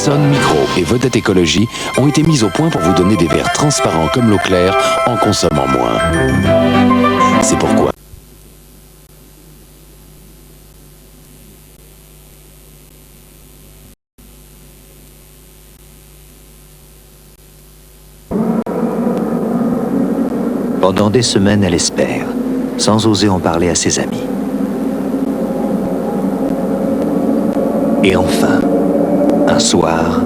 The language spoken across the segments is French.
Sun Micro et Vedette Écologie ont été mises au point pour vous donner des verres transparents comme l'eau claire en consommant moins. C'est pourquoi. Pendant des semaines, elle espère, sans oser en parler à ses amis. Et enfin, un soir,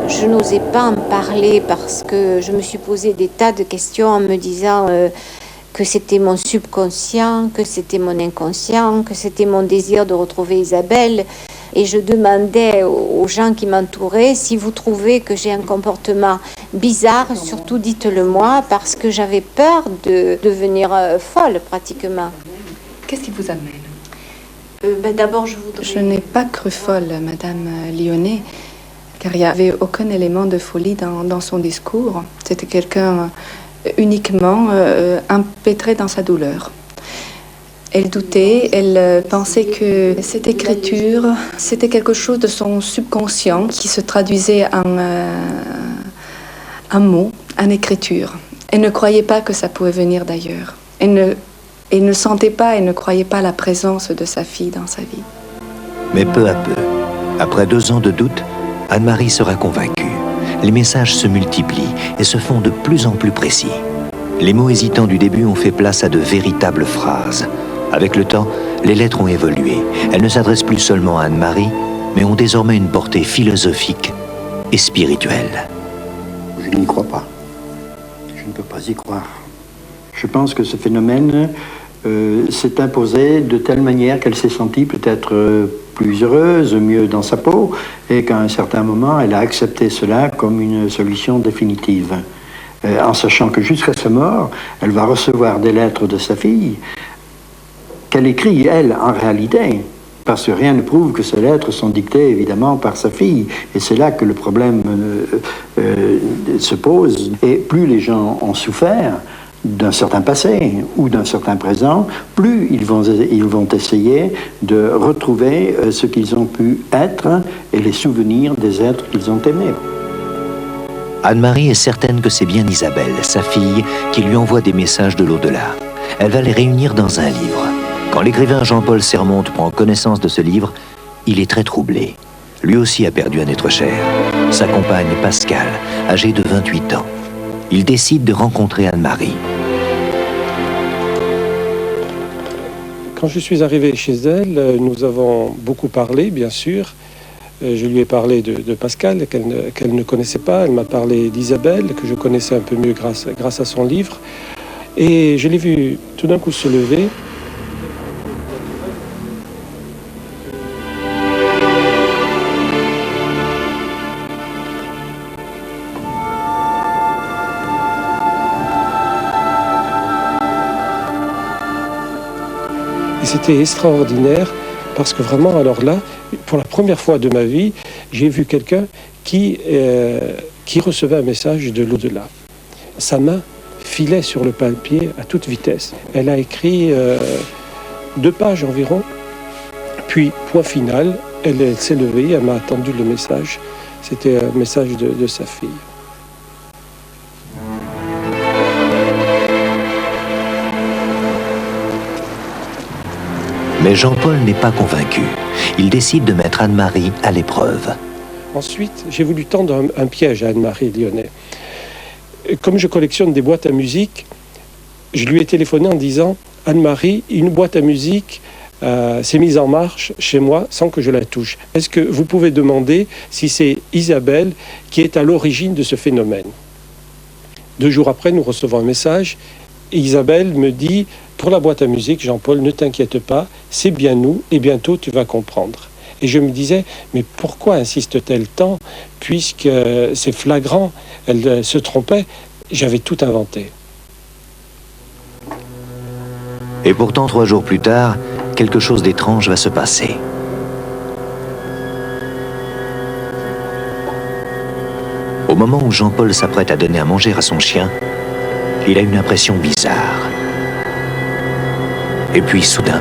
Je n'osais pas en parler parce que je me suis posé des tas de questions en me disant que c'était mon subconscient, que c'était mon inconscient, que c'était mon désir de retrouver Isabelle. Et je demandais aux gens qui m'entouraient, si vous trouvez que j'ai un comportement bizarre, surtout dites-le moi, parce que j'avais peur de devenir folle pratiquement. Qu'est-ce qui vous amène D'abord, je voudrais... Je n'ai pas cru folle, Madame Lyonnais, car il n'y avait aucun élément de folie dans son discours. C'était quelqu'un uniquement empêtré dans sa douleur. Elle doutait, elle pensait que cette écriture, c'était quelque chose de son subconscient qui se traduisait en un mot, en écriture. Elle ne croyait pas que ça pouvait venir d'ailleurs. Elle ne sentait pas, elle ne croyait pas la présence de sa fille dans sa vie. mais peu à peu, après 2 ans de doute, Anne-Marie sera convaincue. Les messages se multiplient et se font de plus en plus précis. Les mots hésitants du début ont fait place à de véritables phrases. Avec le temps, les lettres ont évolué. Elles ne s'adressent plus seulement à Anne-Marie, mais ont désormais une portée philosophique et spirituelle. Je n'y crois pas. Je ne peux pas y croire. Je pense que ce phénomène s'est imposé de telle manière qu'elle s'est sentie peut-être plus heureuse, mieux dans sa peau, et qu'à un certain moment, elle a accepté cela comme une solution définitive. En sachant que jusqu'à sa mort, elle va recevoir des lettres de sa fille, qu'elle écrit, elle, en réalité, parce que rien ne prouve que ces lettres sont dictées, évidemment, par sa fille. Et c'est là que le problème se pose. Et plus les gens ont souffert d'un certain passé ou d'un certain présent, plus ils vont essayer de retrouver ce qu'ils ont pu être et les souvenirs des êtres qu'ils ont aimés. Anne-Marie est certaine que c'est bien Isabelle, sa fille, qui lui envoie des messages de l'au-delà. Elle va les réunir dans un livre. Quand l'écrivain Jean-Paul Sermonte prend connaissance de ce livre, il est très troublé. Lui aussi a perdu un être cher, sa compagne Pascale, âgée de 28 ans. Il décide de rencontrer Anne-Marie. Quand je suis arrivé chez elle, nous avons beaucoup parlé, bien sûr. Je lui ai parlé de Pascal, qu'elle ne connaissait pas. Elle m'a parlé d'Isabelle, que je connaissais un peu mieux grâce à son livre. Et je l'ai vu tout d'un coup se lever. Et c'était extraordinaire parce que vraiment, alors là, pour la première fois de ma vie, j'ai vu quelqu'un qui recevait un message de l'au-delà. Sa main filait sur le papier à toute vitesse. Elle a écrit 2 pages environ, puis point final, elle s'est levée, elle m'a attendu le message. C'était un message de sa fille. Mais Jean-Paul n'est pas convaincu. Il décide de mettre Anne-Marie à l'épreuve. Ensuite, j'ai voulu tendre un piège à Anne-Marie Lyonnais. Comme je collectionne des boîtes à musique, je lui ai téléphoné en disant « Anne-Marie, une boîte à musique s'est mise en marche chez moi sans que je la touche. Est-ce que vous pouvez demander si c'est Isabelle qui est à l'origine de ce phénomène? 2 jours après, nous recevons un message. Et Isabelle me dit, pour la boîte à musique, Jean-Paul, ne t'inquiète pas, c'est bien nous et bientôt tu vas comprendre. Et je me disais, mais pourquoi insiste-t-elle tant, puisque c'est flagrant, elle se trompait, j'avais tout inventé. Et pourtant, 3 jours plus tard, quelque chose d'étrange va se passer. Au moment où Jean-Paul s'apprête à donner à manger à son chien, il a une impression bizarre. Et puis soudain...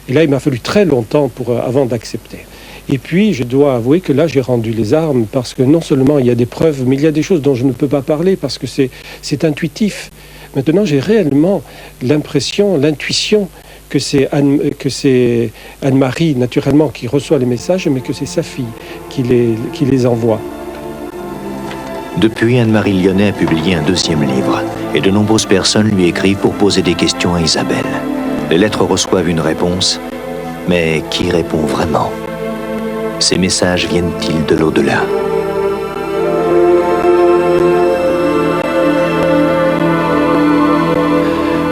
Et là, il m'a fallu très longtemps avant d'accepter. Et puis, je dois avouer que là, j'ai rendu les armes parce que non seulement il y a des preuves, mais il y a des choses dont je ne peux pas parler parce que c'est intuitif. Maintenant, j'ai réellement l'impression, l'intuition que c'est Anne-Marie, naturellement, qui reçoit les messages, mais que c'est sa fille qui les envoie. Depuis, Anne-Marie Lyonnais a publié un 2e livre et de nombreuses personnes lui écrivent pour poser des questions à Isabelle. Les lettres reçoivent une réponse, mais qui répond vraiment? Ces messages viennent-ils de l'au-delà?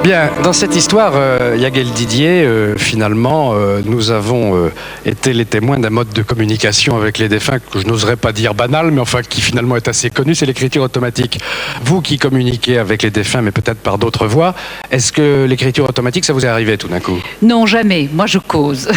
Bien, dans cette histoire, Yaguel Didier, finalement, nous avons été les témoins d'un mode de communication avec les défunts que je n'oserais pas dire banal, mais enfin qui finalement est assez connu, c'est l'écriture automatique. Vous qui communiquez avec les défunts, mais peut-être par d'autres voies, est-ce que l'écriture automatique, ça vous est arrivé tout d'un coup? Non, jamais. Moi, je cause.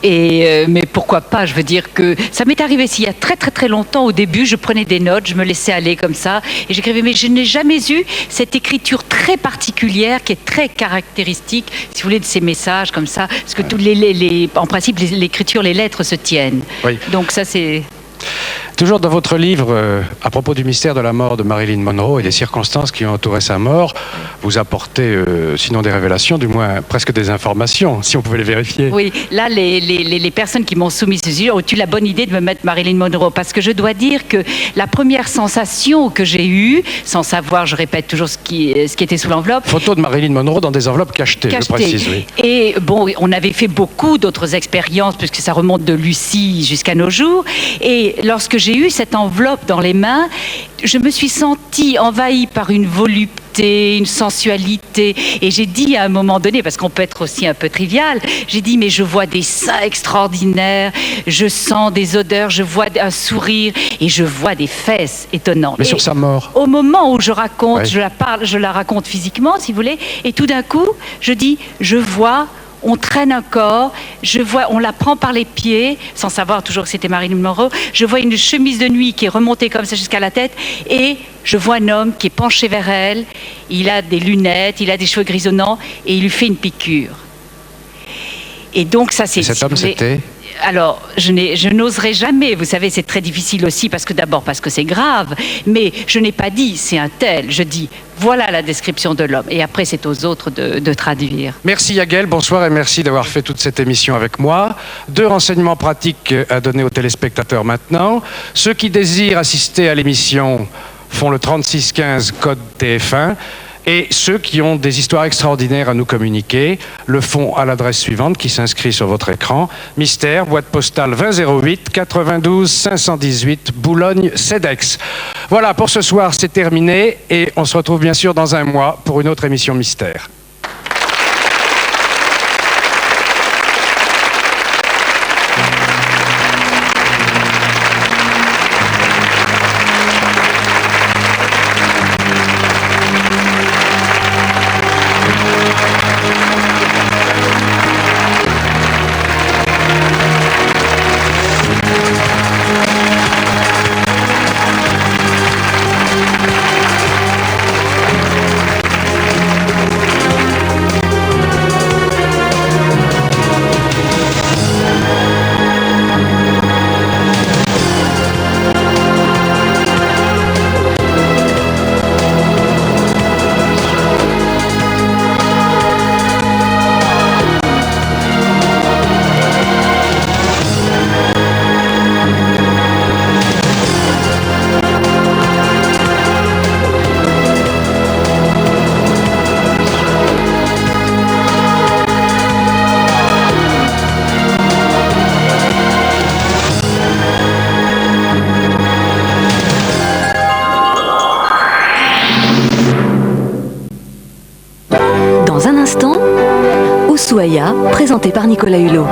Mais pourquoi pas? Je veux dire que ça m'est arrivé il y a très très très longtemps. Au début, je prenais des notes, je me laissais aller comme ça, et j'écrivais. Mais je n'ai jamais eu cette écriture très particulière qui est très caractéristique, si vous voulez, de ces messages comme ça, parce que tous en principe, l'écriture, les lettres se tiennent. Oui. Donc ça, c'est... Toujours dans votre livre, à propos du mystère de la mort de Marilyn Monroe et des circonstances qui ont entouré sa mort, vous apportez, sinon des révélations, du moins presque des informations, si on pouvait les vérifier. Oui, là, les personnes qui m'ont soumis ce sujet ont eu la bonne idée de me mettre Marilyn Monroe, parce que je dois dire que la première sensation que j'ai eue, sans savoir, je répète toujours ce qui était sous l'enveloppe... Photo de Marilyn Monroe dans des enveloppes cachetées, je précise, oui. Et bon, on avait fait beaucoup d'autres expériences, puisque ça remonte de Lucie jusqu'à nos jours, et lorsque j'ai eu cette enveloppe dans les mains, je me suis sentie envahie par une volupté, une sensualité, et j'ai dit à un moment donné, parce qu'on peut être aussi un peu trivial, j'ai dit mais je vois des seins extraordinaires, je sens des odeurs, je vois un sourire et je vois des fesses étonnantes. Mais sur sa mort. Au moment où je raconte, ouais. je la raconte physiquement, si vous voulez, et tout d'un coup, je dis je vois. On traîne un corps, on la prend par les pieds, sans savoir toujours que c'était Marilyn Monroe. Je vois une chemise de nuit qui est remontée comme ça jusqu'à la tête, et je vois un homme qui est penché vers elle. Il a des lunettes, il a des cheveux grisonnants, et il lui fait une piqûre. Et donc ça, c'est... Et cet homme, c'était... Alors, je n'oserais jamais, vous savez, c'est très difficile aussi, parce que c'est grave, mais je n'ai pas dit c'est un tel, je dis voilà la description de l'homme, et après c'est aux autres de traduire. Merci Yaguel, bonsoir et merci d'avoir fait toute cette émission avec moi. 2 renseignements pratiques à donner aux téléspectateurs maintenant. Ceux qui désirent assister à l'émission font le 3615 code TF1. Et ceux qui ont des histoires extraordinaires à nous communiquer le font à l'adresse suivante qui s'inscrit sur votre écran. Mystère, boîte postale 2008 92 518 Boulogne-Cedex. Voilà, pour ce soir, c'est terminé et on se retrouve bien sûr dans un mois pour une autre émission Mystère. Ushuaïa, présenté par Nicolas Hulot.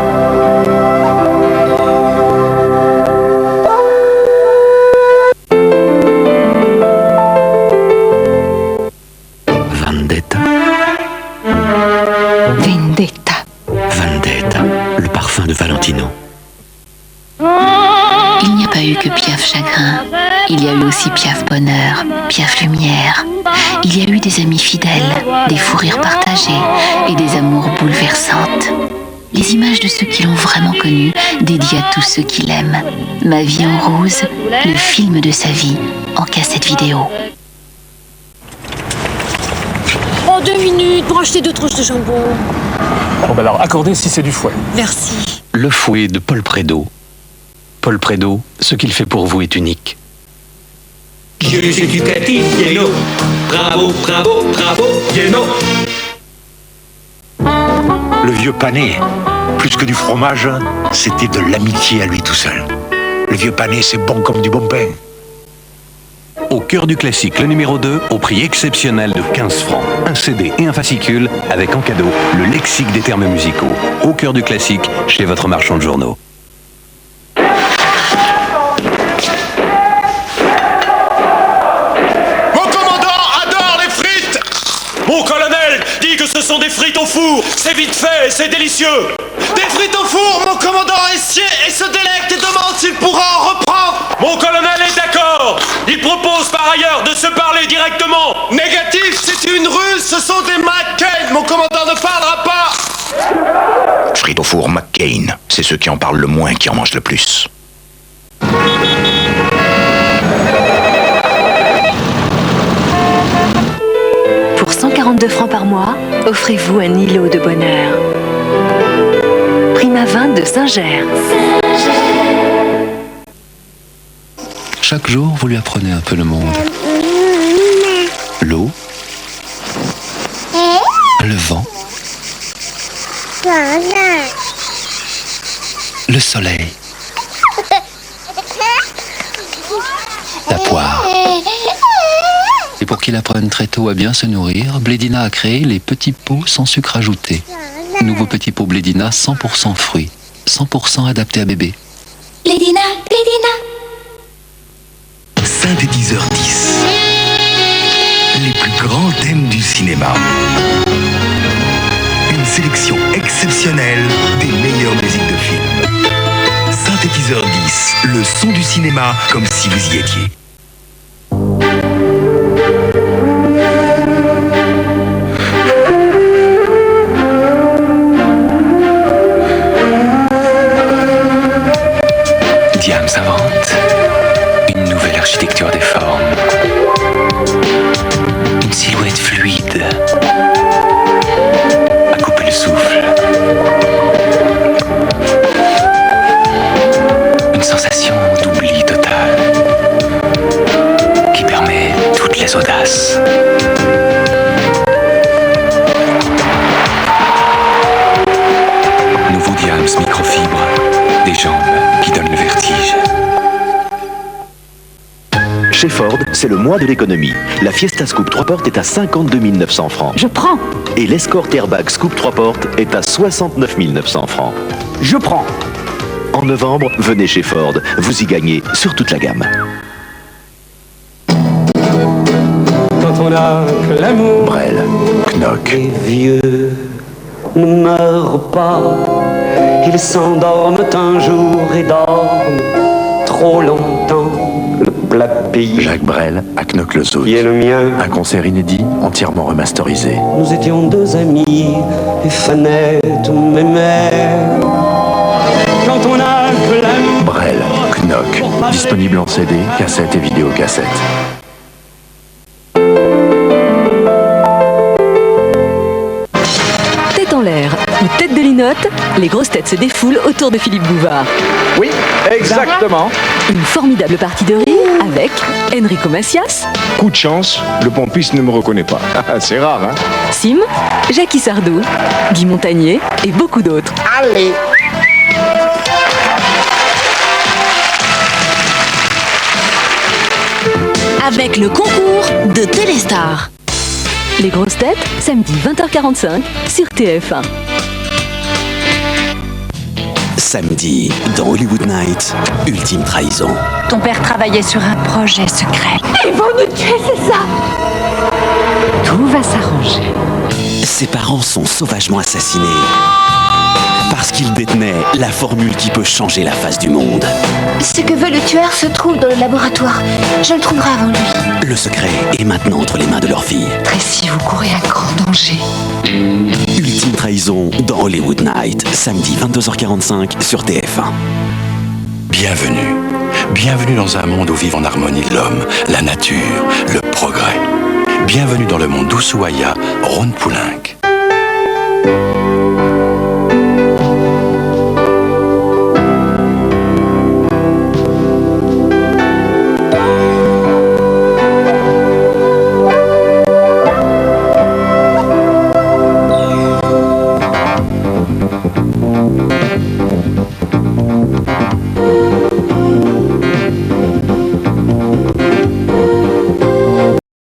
Vendetta. Vendetta. Vendetta, le parfum de Valentino. Il n'y a pas eu que Piaf chagrin, il y a eu aussi Piaf bonheur, Piaf lumière. Il y a eu des amis fidèles, des fous rires partagés et des amours bouleversantes. Les images de ceux qui l'ont vraiment connu, dédiées à tous ceux qui l'aiment. Ma vie en rose, le film de sa vie, en cassette vidéo. Oh, 2 minutes pour acheter 2 tranches de jambon. Bon, bah alors, accordez si c'est du fouet. Merci. Le fouet de Paul Prédo. Paul Prédo, ce qu'il fait pour vous est unique. Jeux éducatifs, Yéno. Bravo, bravo, bravo, Yéno. Le vieux Panet, plus que du fromage, c'était de l'amitié à lui tout seul. Le vieux Panet, c'est bon comme du bon pain. Au cœur du classique, le numéro 2, au prix exceptionnel de 15 francs. Un CD et un fascicule, avec en cadeau le lexique des termes musicaux. Au cœur du classique, chez votre marchand de journaux. Mon colonel dit que ce sont des frites au four. C'est vite fait, c'est délicieux. Des frites au four, mon commandant essier et se délecte et demande s'il pourra en reprendre. Mon colonel est d'accord. Il propose par ailleurs de se parler directement. Négatif, c'est une ruse, ce sont des McCain. Mon commandant ne parlera pas. Frites au four McCain, c'est ceux qui en parlent le moins qui en mangent le plus. Pour 142 francs par mois, offrez-vous un îlot de bonheur. Prima 20 de Saint-Ger. Chaque jour, vous lui apprenez un peu le monde. L'eau, le vent, le soleil, la poire. Et pour qu'il apprenne très tôt à bien se nourrir, Blédina a créé les petits pots sans sucre ajouté. Nouveau petit pot Blédina 100% fruits, 100% adapté à bébé. Blédina, Blédina. Synthétiseur 10. Les plus grands thèmes du cinéma. Une sélection exceptionnelle des meilleures musiques de film. Synthétiseur 10, le son du cinéma comme si vous y étiez. Diams invente une nouvelle architecture des formes. Une silhouette fluide à couper le souffle. Une sensation d'oubli total qui permet toutes les audaces. Nouveau Diams microfibre, des jambes qui donnent le vertige. Chez Ford, c'est le mois de l'économie. La Fiesta Scoop 3 portes est à 52 900 francs. Je prends. Et l'Escort Airbag Scoop 3 portes est à 69 900 francs. Je prends. En novembre, venez chez Ford. Vous y gagnez sur toute la gamme. Quand on a que l'amour, Brel, Knock. les vieux ne meurent pas. Ils s'endorment un jour et dorment trop longtemps. Le plat pays. Jacques Brel, à Knock-le-Zout. Qui est le mien. Un concert inédit, entièrement remasterisé. Nous étions 2 amis et Fanette m'aimait. Quand on a que l'amour. Brel, Knock. Disponible en CD, cassette et vidéocassette. Tête en l'air ou tête de linotte, les grosses têtes se défoulent autour de Philippe Bouvard. Oui, exactement. Une formidable partie de rire avec Enrico Macias. Coup de chance, le pompiste ne me reconnaît pas. C'est rare, hein? Sim, Jackie Sardou, Guy Montagnier et beaucoup d'autres. Allez. Avec le concours de Téléstar. Les grosses têtes, samedi 20h45 sur TF1. Samedi, dans Hollywood Night, Ultime Trahison. Ton père travaillait sur un projet secret. Ils vont nous tuer, c'est ça? Tout va s'arranger. Ses parents sont sauvagement assassinés parce qu'ils détenaient la formule qui peut changer la face du monde. Ce que veut le tueur se trouve dans le laboratoire. Je le trouverai avant lui. Le secret est maintenant entre les mains de leur fille. Tracy, vous courez un grand danger. Ultime Trahison dans Hollywood Night, samedi 22h45 sur TF1. Bienvenue. Bienvenue dans un monde où vivent en harmonie l'homme, la nature, le progrès. Bienvenue dans le monde d'Ushuaïa, Rhône Poulenc.